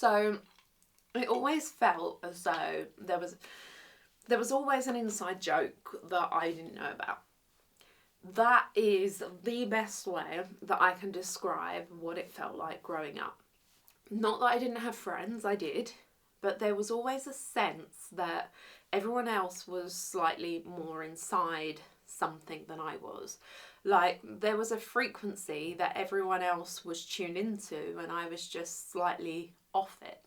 So it always felt as though there was always an inside joke that I didn't know about. That is the best way that I can describe what it felt like growing up. Not that I didn't have friends, I did, but there was always a sense that everyone else was slightly more inside something than I was. Like, there was a frequency that everyone else was tuned into and I was just slightly off it.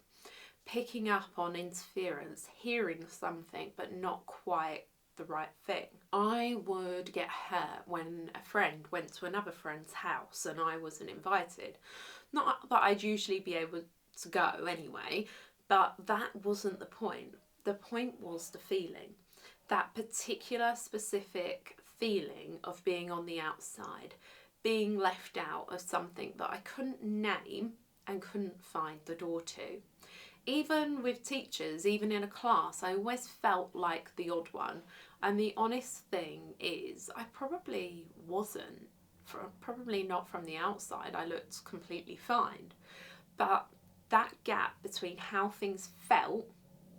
Picking up on interference, hearing something but not quite the right thing. I would get hurt when a friend went to another friend's house and I wasn't invited. Not that I'd usually be able to go anyway, but that wasn't the point. The point was the feeling. That particular specific feeling of being on the outside, being left out of something that I couldn't name and couldn't find the door to. Even with teachers, even in a class, I always felt like the odd one. And the honest thing is, I probably wasn't. Probably not from the outside. I looked completely fine. But that gap between how things felt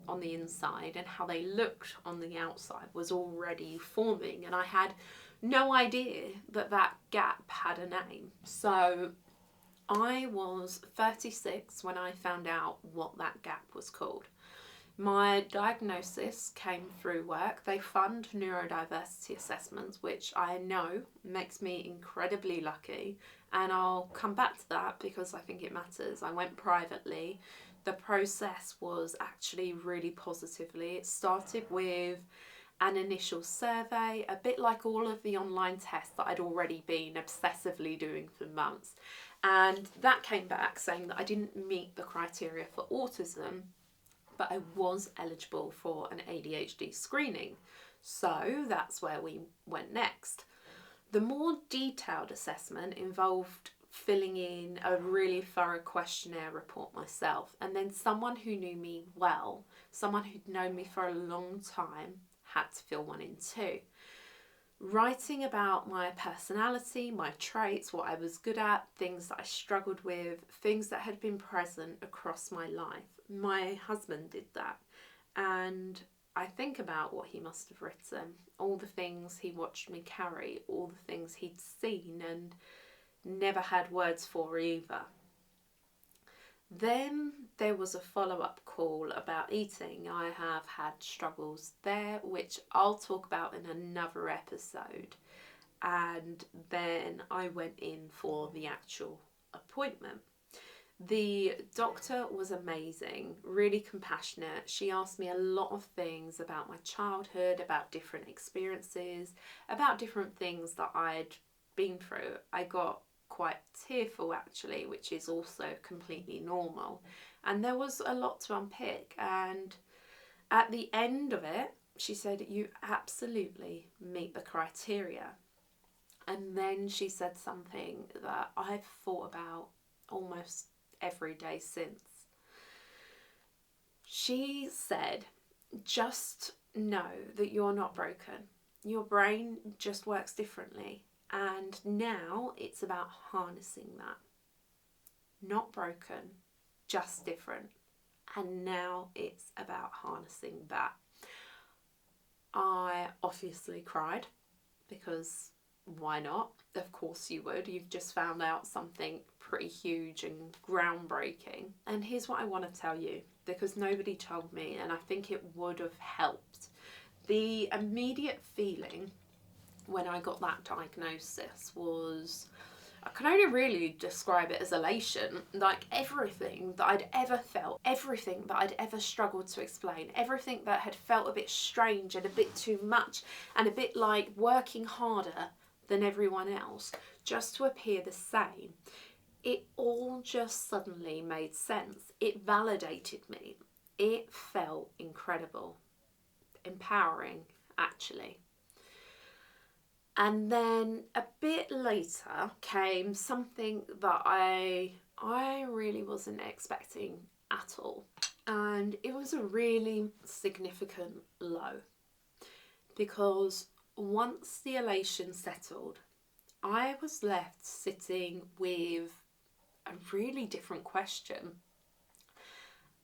on the inside and how they looked on the outside was already forming. And I had no idea that that gap had a name. So I was 36 when I found out what that gap was called. My diagnosis came through work. They fund neurodiversity assessments, which I know makes me incredibly lucky. And I'll come back to that because I think it matters. I went privately. The process was actually really positively. It started with an initial survey, a bit like all of the online tests that I'd already been obsessively doing for months. And that came back saying that I didn't meet the criteria for autism, but I was eligible for an ADHD screening. So that's where we went next. The more detailed assessment involved filling in a really thorough questionnaire report myself, and then someone who knew me well, someone who'd known me for a long time, had to fill one in too. Writing about my personality, my traits, what I was good at, things that I struggled with, things that had been present across my life. My husband did that, and I think about what he must have written, all the things he watched me carry, all the things he'd seen and never had words for either. Then there was a follow-up call about eating. I have had struggles there, which I'll talk about in another episode. And then I went in for the actual appointment. The doctor was amazing, really compassionate. She asked me a lot of things about my childhood, about different experiences, about different things that I'd been through. I got quite tearful actually, which is also completely normal. And there was a lot to unpick. And at the end of it, she said, "You absolutely meet the criteria." And then she said something that I've thought about almost every day since. She said, "Just know that you're not broken. Your brain just works differently. And now it's about harnessing that. Not broken, just different. And now it's about harnessing that." I obviously cried, because why not? Of course you would. You've just found out something pretty huge and groundbreaking. And here's what I want to tell you, because nobody told me, and I think it would have helped. The immediate feeling when I got that diagnosis was, I can only really describe it as elation. Like, everything that I'd ever felt, everything that I'd ever struggled to explain, everything that had felt a bit strange and a bit too much and a bit like working harder than everyone else just to appear the same, it all just suddenly made sense. It validated me. It felt incredible, empowering actually. And then a bit later came something that I really wasn't expecting at all. And it was a really significant low, because once the elation settled, I was left sitting with a really different question.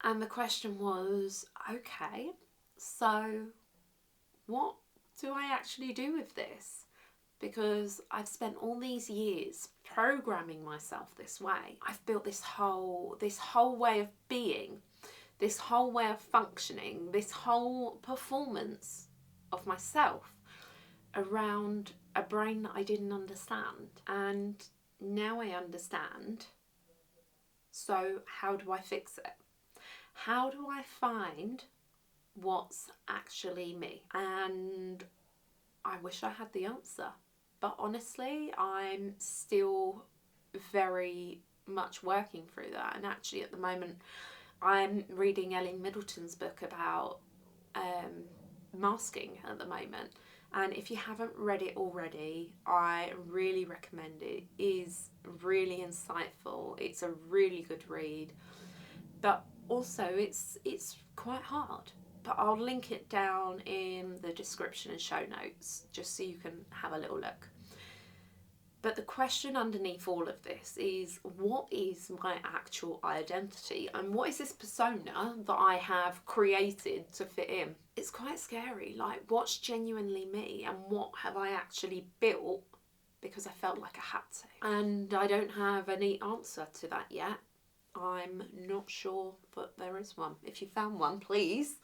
And the question was, okay, so what do I actually do with this? Because I've spent all these years programming myself this way. I've built this whole way of being, this whole way of functioning, this whole performance of myself around a brain that I didn't understand. And now I understand. So how do I fix it? How do I find what's actually me? And I wish I had the answer. But honestly, I'm still very much working through that. And actually, at the moment, I'm reading Ellie Middleton's book about masking at the moment. And if you haven't read it already, I really recommend it. It is really insightful. It's a really good read. But also, it's quite hard. But I'll link it down in the description and show notes just so you can have a little look. But the question underneath all of this is, what is my actual identity? And what is this persona that I have created to fit in? It's quite scary. Like, what's genuinely me and what have I actually built because I felt like I had to? And I don't have a neat answer to that yet. I'm not sure that there is one. If you found one, please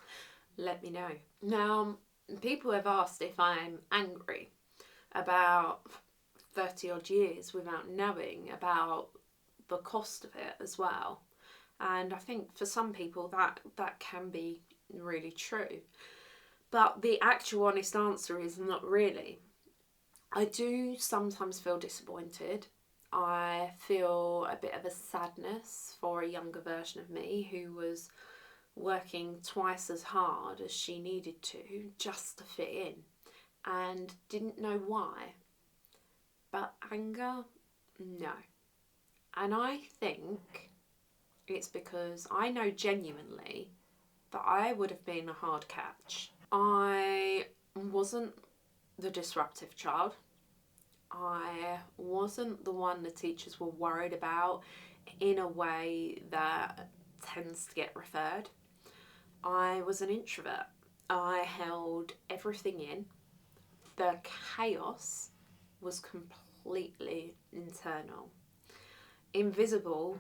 let me know. Now, people have asked if I'm angry about 30 odd years without knowing about the cost of it as well. And I think for some people that can be really true. But the actual honest answer is not really. I do sometimes feel disappointed. I feel a bit of a sadness for a younger version of me who was working twice as hard as she needed to just to fit in and didn't know why. But anger, no. And I think it's because I know genuinely that I would have been a hard catch. I wasn't the disruptive child. I wasn't the one the teachers were worried about in a way that tends to get referred. I was an introvert. I held everything in. The chaos was completely internal, invisible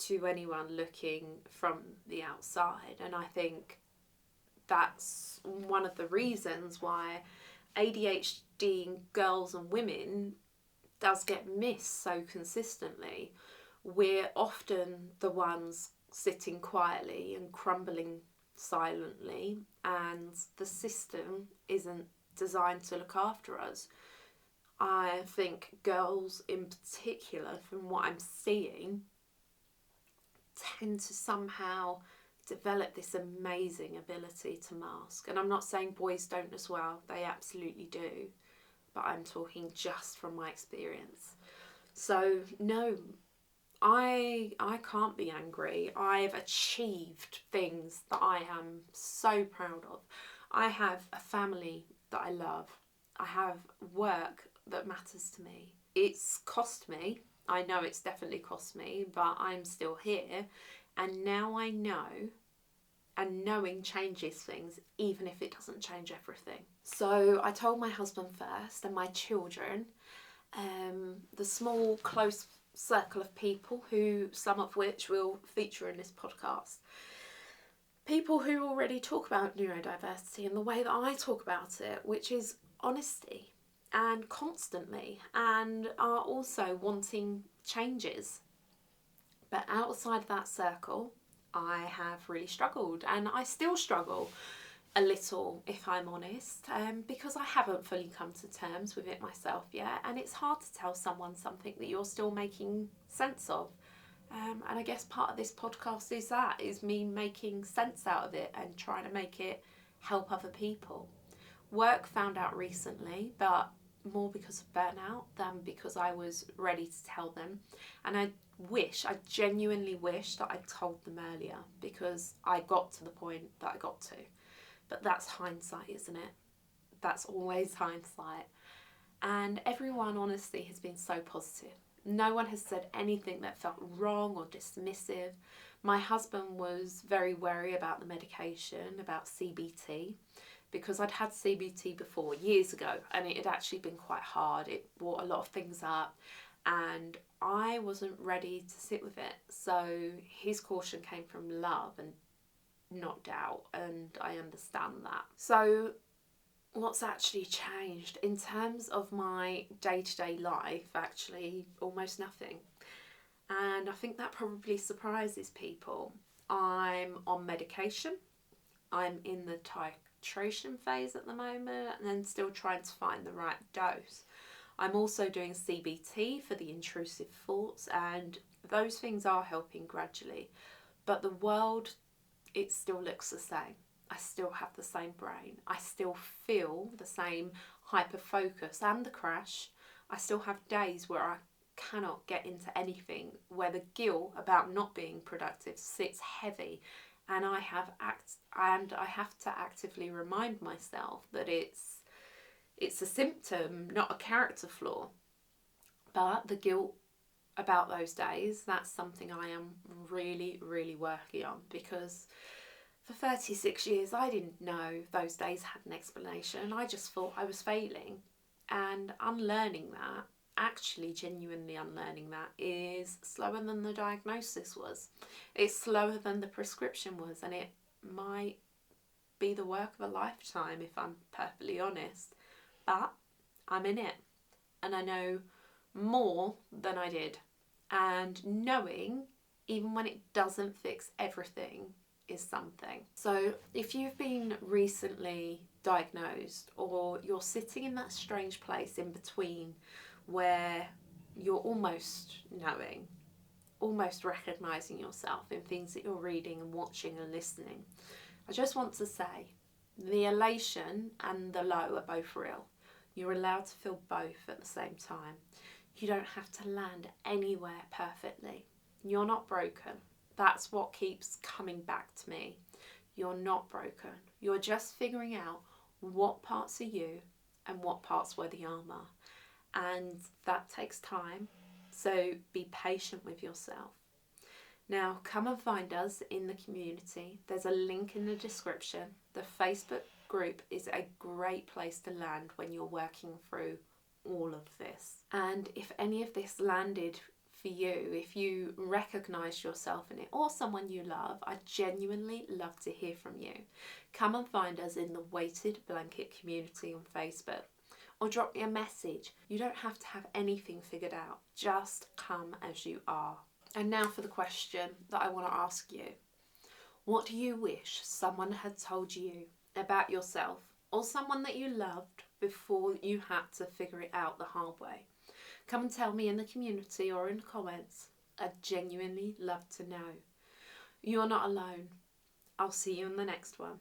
to anyone looking from the outside. And I think that's one of the reasons why ADHD in girls and women does get missed so consistently. We're often the ones sitting quietly and crumbling silently, and the system isn't designed to look after us. I think girls in particular, from what I'm seeing, tend to somehow develop this amazing ability to mask. And I'm not saying boys don't as well, they absolutely do, but I'm talking just from my experience. So no, I can't be angry. I've achieved things that I am so proud of. I have a family that I love. I have work that matters to me. It's cost me. I know it's definitely cost me, but I'm still here. And now I know, and knowing changes things, even if it doesn't change everything. So I told my husband first and my children, the small, close circle of people who, some of which will feature in this podcast. People who already talk about neurodiversity in the way that I talk about it, which is honesty and constantly, and are also wanting changes. But outside that circle, I have really struggled, and I still struggle a little, if I'm honest, because I haven't fully come to terms with it myself yet, and it's hard to tell someone something that you're still making sense of. And I guess part of this podcast is me making sense out of it and trying to make it help other people. Work found out recently, but more because of burnout than because I was ready to tell them. And I genuinely wish that I told them earlier, because I got to the point that I got to. But that's hindsight, isn't it? That's always hindsight. And everyone honestly has been so positive. No one has said anything that felt wrong or dismissive. My husband was very wary about the medication, about CBT, because I'd had CBT before years ago and it had actually been quite hard. It brought a lot of things up and I wasn't ready to sit with it. So his caution came from love and not doubt, and I understand that. So what's actually changed in terms of my day-to-day life? Actually almost nothing. And I think that probably surprises people. I'm on medication. I'm in the titration phase at the moment and then still trying to find the right dose. I'm also doing CBT for the intrusive thoughts, and those things are helping gradually. But the world, it still looks the same. I still have the same brain. I still feel the same hyper focus and the crash. I still have days where I cannot get into anything, where the guilt about not being productive sits heavy, and I have to actively remind myself that it's a symptom, not a character flaw. But the guilt about those days, that's something I am really, really working on, because for 36 years I didn't know those days had an explanation. I just thought I was failing, and unlearning that, actually genuinely unlearning that, is slower than the diagnosis was. It's slower than the prescription was, and it might be the work of a lifetime if I'm perfectly honest. But I'm in it and I know more than I did. And knowing, even when it doesn't fix everything, is something. So if you've been recently diagnosed, or you're sitting in that strange place in between where you're almost knowing, almost recognising yourself in things that you're reading and watching and listening, I just want to say the elation and the low are both real. You're allowed to feel both at the same time. You don't have to land anywhere perfectly. You're not broken. That's what keeps coming back to me. You're not broken. You're just figuring out what parts are you and what parts wear the armour. And that takes time. So be patient with yourself. Now, come and find us in the community. There's a link in the description. The Facebook group is a great place to land when you're working through all of this. And if any of this landed for you, if you recognise yourself in it or someone you love, I genuinely love to hear from you. Come and find us in the Weighted Blanket community on Facebook, or drop me a message. You don't have to have anything figured out. Just come as you are. And now for the question that I want to ask you. What do you wish someone had told you about yourself, or someone that you loved, before you had to figure it out the hard way? Come and tell me in the community or in the comments. I'd genuinely love to know. You're not alone. I'll see you in the next one.